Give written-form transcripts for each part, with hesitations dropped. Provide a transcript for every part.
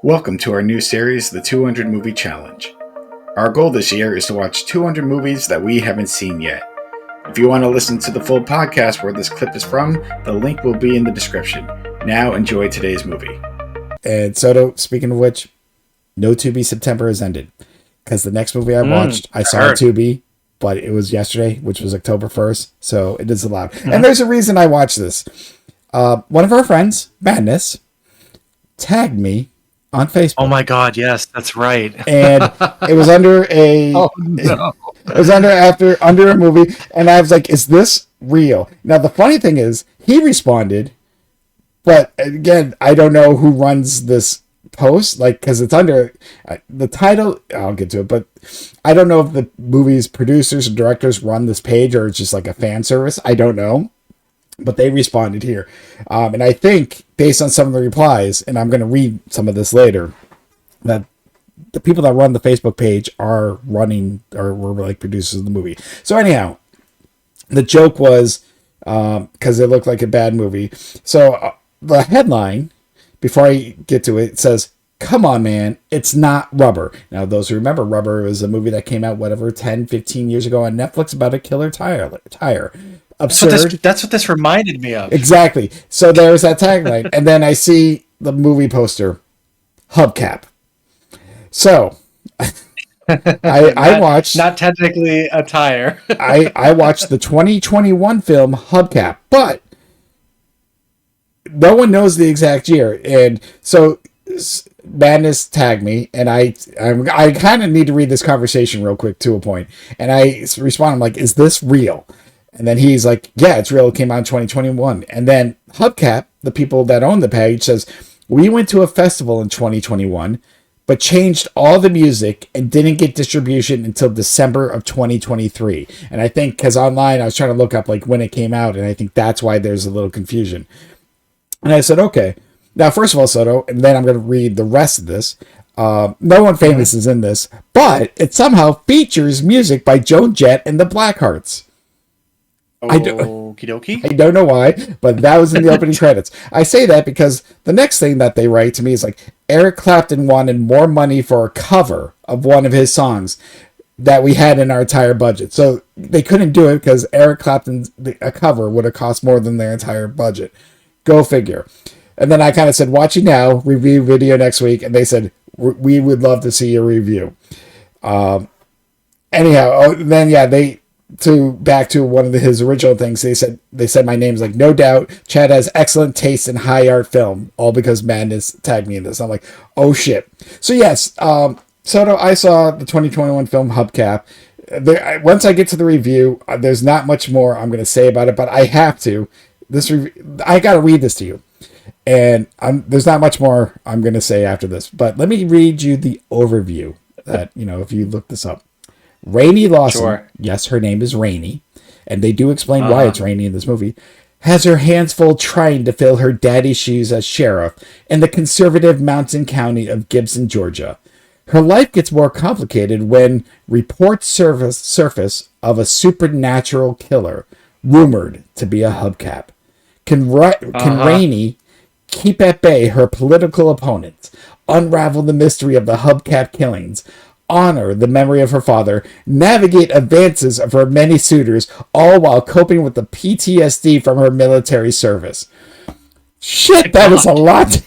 Welcome to our new series, the 200 Movie Challenge. Our goal this year is to watch 200 movies that we haven't seen yet. If you want to listen to the full podcast where this clip is from, the link will be in the description. Now enjoy today's movie. And Soto, speaking of which, no Tubi September has ended. Because the next movie I watched, I saw on Tubi, but it was yesterday, which was October 1st, so it is allowed. And there's a reason I watched this. One of our friends, Madness, tagged me on Facebook. Oh my God! Yes, that's right. And it was under a it was under a movie, and I was like, "Is this real?" Now the funny thing is, he responded, but again, I don't know who runs this post, like because it's under the title. I'll get to it, but I don't know if the movie's producers or directors run this page or it's just like a fan service. I don't know. But they responded here. And I think, based on some of the replies, and I'm going to read some of this later, that the people that run the Facebook page are running, or were like producers of the movie. So anyhow, the joke was, because it looked like a bad movie. So the headline, before I get to it, it says, "Come on, man, it's not Rubber." Now, those who remember, Rubber was a movie that came out, 10, 15 years ago on Netflix about a killer tire. Absurd. That's what this reminded me of. Exactly. So there's that tagline. And then I see the movie poster, Hubcap. So I watched... Not technically a tire. I watched the 2021 film Hubcap, but no one knows the exact year. And so Madness tagged me, and I kind of need to read this conversation real quick to a point. And I respond, I'm like, "Is this real?" And then he's like, "Yeah, it's real. It came out in 2021. And then Hubcap, the people that own the page, says, "We went to a festival in 2021, but changed all the music and didn't get distribution until December of 2023. And I think because online I was trying to look up like when it came out, and I think that's why there's a little confusion. And I said, okay. Now, first of all, Soto, and then I'm going to read the rest of this. No one famous is in this, but it somehow features music by Joan Jett and the Blackhearts. Okie dokie. I don't know why, but that was in the opening credits. I say that because the next thing that they write to me is like, Eric Clapton wanted more money for a cover of one of his songs that we had in our entire budget. So they couldn't do it because Eric Clapton's a cover would have cost more than their entire budget. Go figure. And then I kind of said, "Watch it now, review video next week." And they said, "We would love to see your review." Anyhow, then yeah, back to one of his original things, they said my name's like, "No doubt Chad has excellent taste in high art film," all because Madness tagged me in this. I'm like, oh shit. So yes, Soto, I saw the 2021 film Hubcap. Once I get to the review, there's not much more I'm going to say about it, but I have to. I got to read this to you, and there's not much more I'm going to say after this. But let me read you the overview. That if you look this up. Rainey Lawson, sure. Yes, her name is Rainey, and they do explain why it's Rainey in this movie, has her hands full trying to fill her daddy's shoes as sheriff in the conservative mountain county of Gibson, Georgia. Her life gets more complicated when reports surface of a supernatural killer rumored to be a hubcap. Can Rainey keep at bay her political opponents, unravel the mystery of the hubcap killings, honor the memory of her father, navigate advances of her many suitors, all while coping with the PTSD from her military service? Shit, that is a lot.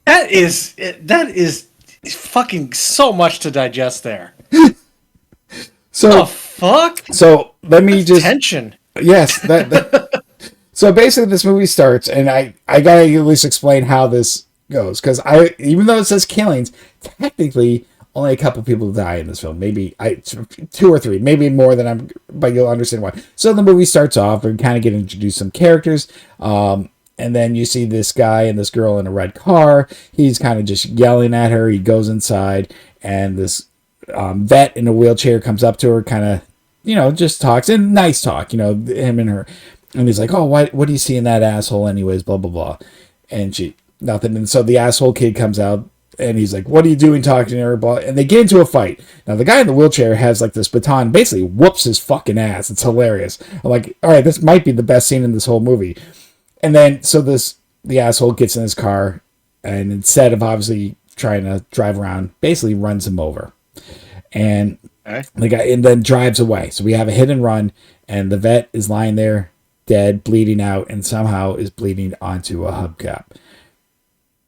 That is fucking so much to digest there. So the fuck? So let me That's tension. Yes, that So basically this movie starts, and I gotta at least explain how this goes, because even though it says killings, technically only a couple people die in this film. Maybe 2 or 3, maybe more than but you'll understand why. So the movie starts off, and kind of get introduced some characters, and then you see this guy and this girl in a red car. He's kind of just yelling at her. He goes inside, and this vet in a wheelchair comes up to her, kind of, just talks, and nice talk, him and her. And he's like, "Oh, what do you see in that asshole anyways, blah, blah, blah." And she, nothing. And so the asshole kid comes out, and he's like, "What are you doing talking to her?" Blah. And they get into a fight. Now, the guy in the wheelchair has like this baton, basically whoops his fucking ass. It's hilarious. I'm like, all right, this might be the best scene in this whole movie. And then, so the asshole gets in his car, and instead of obviously trying to drive around, basically runs him over. And the guy and then drives away. So we have a hit and run, and the vet is lying there dead, bleeding out, and somehow is bleeding onto a hubcap.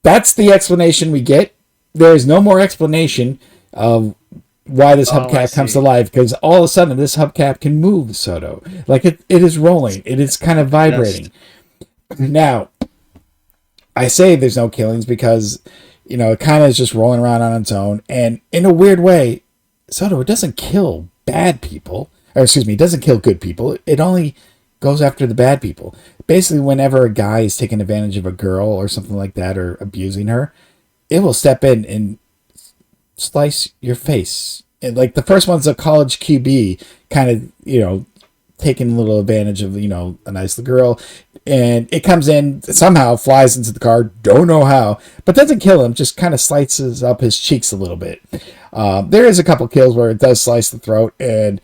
That's the explanation we get. There is no more explanation of why this hubcap comes to life, because all of a sudden this hubcap can move, Soto. Like it is rolling. It is kind of vibrating. Yes. Now, I say there's no killings because, it kind of is just rolling around on its own. And in a weird way, Soto, it doesn't kill bad people. Or excuse me, it doesn't kill good people. It only goes after the bad people. Basically, whenever a guy is taking advantage of a girl or something like that or abusing her, it will step in and slice your face. And like the first one's a college QB kind of, taking a little advantage of, a nice little girl. And it comes in, somehow flies into the car, don't know how, but doesn't kill him, just kind of slices up his cheeks a little bit. There is a couple kills where it does slice the throat, and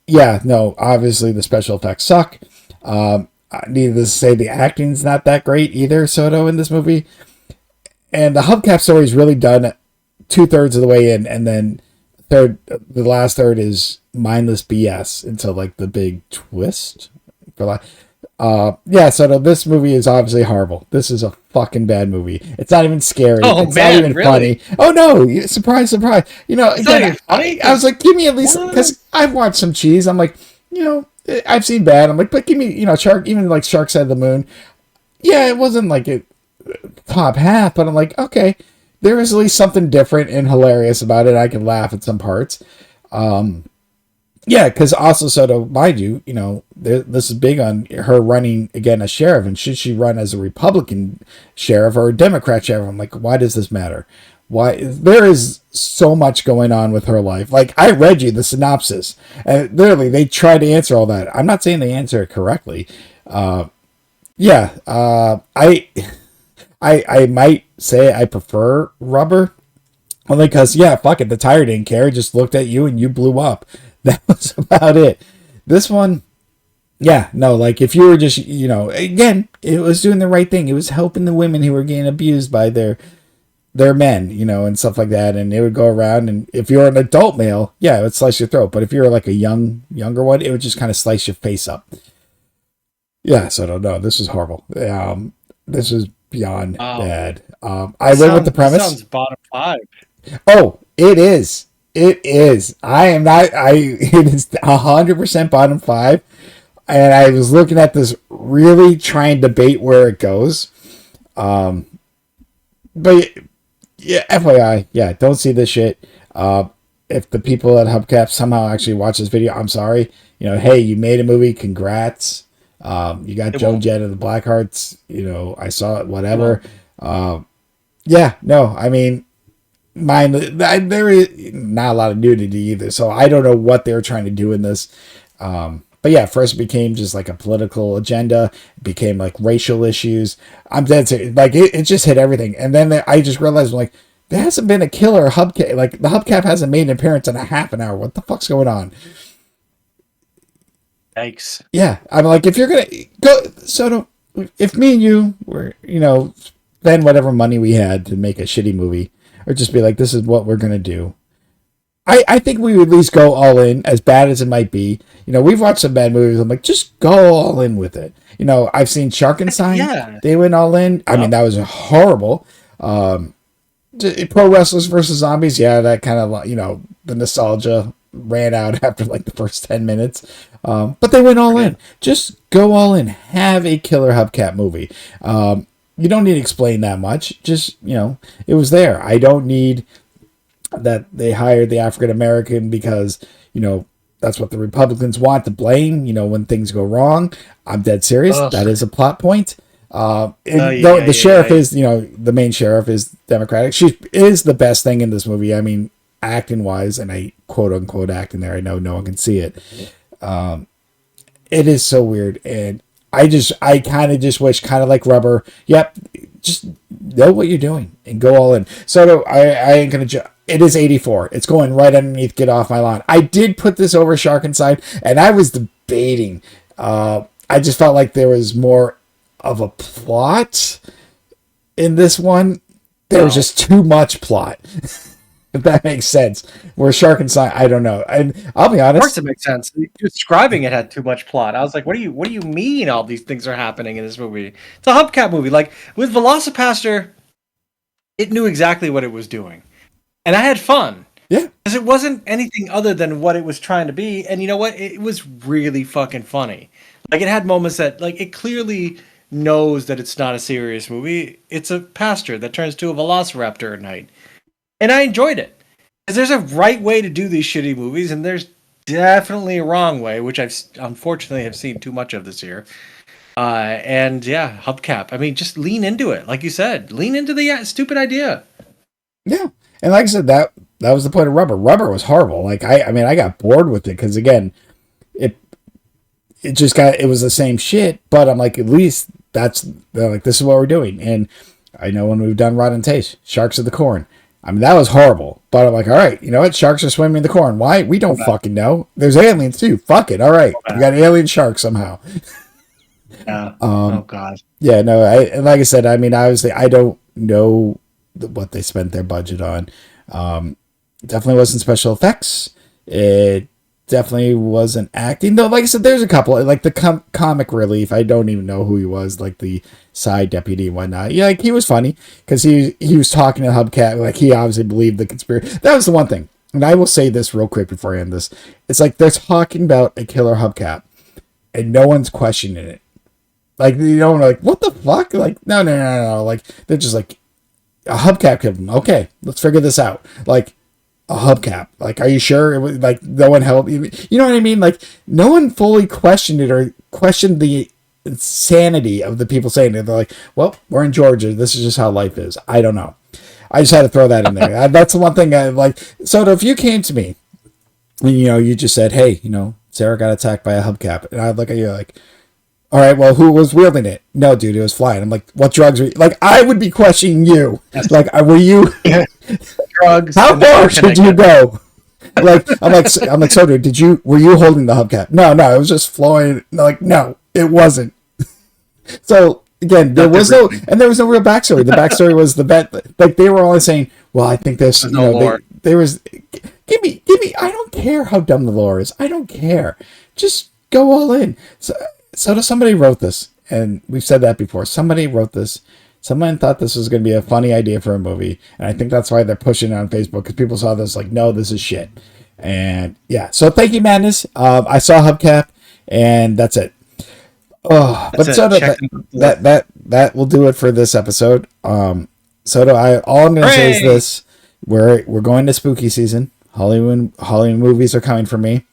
yeah, no, obviously the special effects suck. Needless to say, the acting's not that great either, Soto, in this movie. And the hubcap story is really done 2/3 of the way in, and then the last third is mindless BS until like the big twist. So this movie is obviously horrible. This is a fucking bad movie. It's not even scary. It's not even funny. Oh no! Surprise, surprise! Again, I was like, give me at least, because I've watched some cheese. I'm like, I've seen bad. I'm like, but give me, Shark, even like Shark Side of the Moon. Yeah, it wasn't like a top half, but I'm like, okay, there is at least something different and hilarious about it. I can laugh at some parts. Yeah, because also, Soto, mind you, this is big on her running again as sheriff, and should she run as a Republican sheriff or a Democrat sheriff? I'm like, why does this matter? Why? There is so much going on with her life. Like, I read you the synopsis, and literally they try to answer all that. I'm not saying they answer it correctly. I might say I prefer Rubber, only because, fuck it, the tire didn't care, just looked at you and you blew up. That was about it. This one, if you were just, again, it was doing the right thing. It was helping the women who were getting abused by their men, and stuff like that. And it would go around, and if you're an adult male, it would slice your throat. But if you're like a younger one, it would just kind of slice your face up. Yeah, so I don't know. This is horrible. This is beyond bad. I went with the premise. Sounds bottom 5. Oh, it is. It is. It is 100% bottom 5. And I was looking at this, really trying to debate where it goes. But yeah, FYI, don't see this shit. If the people at Hubcap somehow actually watch this video, I'm sorry. Hey, you made a movie, congrats. You got Joan Jett and the Blackhearts. I saw it, whatever. I mean, there is not a lot of nudity either, so I don't know what they're trying to do in this. But yeah, first it became just like a political agenda, it became like racial issues. I'm dead serious. Like it just hit everything, and then I just realized, like, there hasn't been a killer hubcap. Like the hubcap hasn't made an appearance in a half an hour. What the fuck's going on? Yikes. Yeah, I'm like, if you're gonna go, if me and you were, spend whatever money we had to make a shitty movie, or just be like, this is what we're gonna do, I think we would at least go all in, as bad as it might be. We've watched some bad movies. I'm like, just go all in with it. I've seen Sharkenstein. Yeah. They went all in. I mean, that was horrible. Pro Wrestlers versus Zombies. Yeah, that kind of, the nostalgia ran out after like the first 10 minutes. But they went all in. Just go all in. Have a killer hubcap movie. You don't need to explain that much. Just, it was there. I don't need that they hired the African American because, that's what the Republicans want to blame, when things go wrong. I'm dead serious. Ugh. That is a plot point. The sheriff is, the main sheriff is Democratic. She is the best thing in this movie. I mean, acting wise, and I quote unquote acting there. I know no one can see it. It is so weird. And I kind of just wish, kind of like Rubber. Yep. Just know what you're doing and go all in. So I ain't going to it is 84. It's going right underneath Get Off My Lawn. I did put this over Sharkenstein, and I was debating. I just felt like there was more of a plot in this one. there was just too much plot. If that makes sense. Where Shark and Science, I don't know. And I'll be honest. Of course, it makes sense. Describing it had too much plot. I was like, "What do you mean? All these things are happening in this movie? It's a hubcap movie." Like with Velocipaster, it knew exactly what it was doing, and I had fun. Yeah, because it wasn't anything other than what it was trying to be. And you know what? It was really fucking funny. Like it had moments that, like, it clearly knows that it's not a serious movie. It's a pastor that turns to a velociraptor at night. And I enjoyed it. Because there's a right way to do these shitty movies, and there's definitely a wrong way, which I've unfortunately have seen too much of this year. And yeah, hubcap. I mean, just lean into it, like you said. Lean into the stupid idea. Yeah, and like I said, that was the point of Rubber. Rubber was horrible. Like I mean, I got bored with it because again, it was the same shit. But I'm like, at least they're like, this is what we're doing. And I know when we've done Rotten Taste, Sharks of the Corn. I mean, that was horrible. But I'm like, all right, you know what? Sharks are swimming in the corn. Why? We don't fucking know. There's aliens too. Fuck it. All right. We got alien sharks somehow. Yeah. Oh, God. Yeah, no, like I said, I mean, obviously, I don't know what they spent their budget on. Definitely wasn't special effects. It definitely wasn't acting. Though, like I said, there's a couple. Like the comic relief, I don't even know who he was, like the side deputy and whatnot. Yeah, like he was funny because he was talking to Hubcap. Like he obviously believed the conspiracy. That was the one thing. And I will say this real quick before I end this. It's like they're talking about a killer Hubcap and no one's questioning it. Like, you know, like, what the fuck? Like, no. Like, they're just like, a hubcap killed him. Okay, let's figure this out. Like, a hubcap. Like, are you sure? It was, like, no one helped you. You know what I mean? Like, no one fully questioned it or questioned the sanity of the people saying it. They're like, well, we're in Georgia. This is just how life is. I don't know. I just had to throw that in there. That's the one thing I like. So if you came to me and, you know, you just said, hey, you know, Sarah got attacked by a hubcap. And I'd look at you like, all right, well, who was wielding it? No, dude, it was flying. I'm like, what drugs were you? Like, I would be questioning you. Like, were you drugs? How far should you go? Like, I'm like, so dude, were you holding the hubcap? No, it was just flowing. Like, no, it wasn't. So again, there was no real backstory. The backstory was the bet. Like, they were only saying, well, I think there's you know, there was. Give me. I don't care how dumb the lore is. I don't care. Just go all in. So somebody wrote this, and we've said that before. Somebody wrote this. Someone thought this was going to be a funny idea for a movie, and I think that's why they're pushing it on Facebook, because people saw this like, no, this is shit. And yeah, so thank you, Madness. I saw Hubcap, and that's it. Oh, but so that will do it for this episode. All I'm going to say is this: we're going to spooky season. Hollywood movies are coming for me.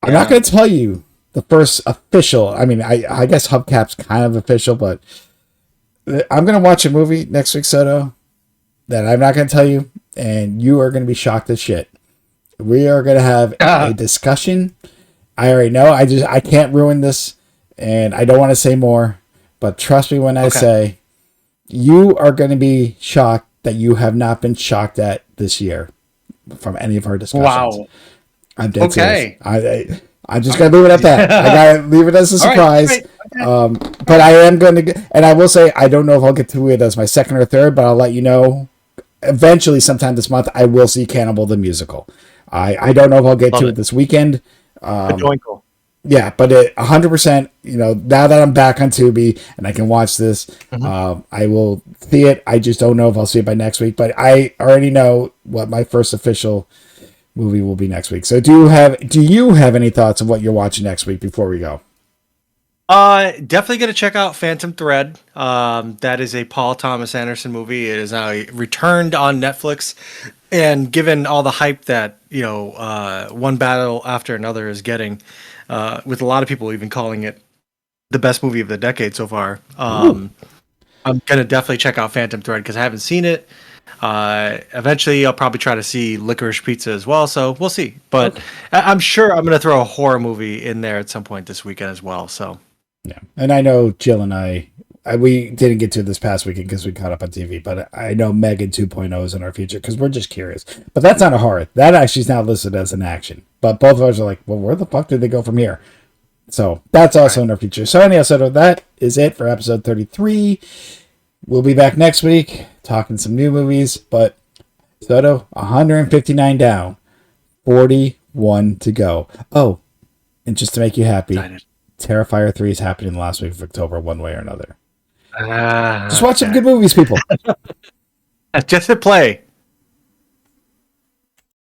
I'm not going to tell you the first official. I mean, I guess Hubcap's kind of official, but I'm going to watch a movie next week, Soto, that I'm not going to tell you, and you are going to be shocked as shit. We are going to have a discussion. I already know. I can't ruin this, and I don't want to say more, but trust me when I say you are going to be shocked that you have not been shocked at this year from any of our discussions. Wow. I'm dead serious. I'm just going to leave it at that. I got to leave it as a surprise. Right. Okay. But I am going to, and I will say, I don't know if I'll get to it as my second or third, but I'll let you know. Eventually, sometime this month, I will see Cannibal the Musical. I don't know if I'll get to it this weekend. Yeah, but 100%, you know, now that I'm back on Tubi and I can watch this, I will see it. I just don't know if I'll see it by next week, but I already know what my first official movie will be next week. So do you have any thoughts of what you're watching next week before we go? Definitely going to check out Phantom Thread. That is a Paul Thomas Anderson movie. It is now returned on Netflix, and given all the hype that, you know, one battle after another is getting, with a lot of people even calling it the best movie of the decade so far. I'm going to definitely check out Phantom Thread because I haven't seen it. Eventually I'll probably try to see Licorice Pizza as well, so we'll see. But I'm sure I'm going to throw a horror movie in there at some point this weekend as well. So yeah, and I know Jill and I we didn't get to this past weekend because we caught up on TV, but I know Megan 2.0 is in our future because we're just curious. But that's not a horror. That actually is now listed as an action. But both of us are like, well, where the fuck did they go from here? So that's also in our future. So anyhow, so that is it for episode 33. We'll be back next week talking some new movies. But Soto, 159 down, 41 to go. Oh, and just to make you happy, Terrifier 3 is happening the last week of October, one way or another. Just watch some good movies, people. Just hit play.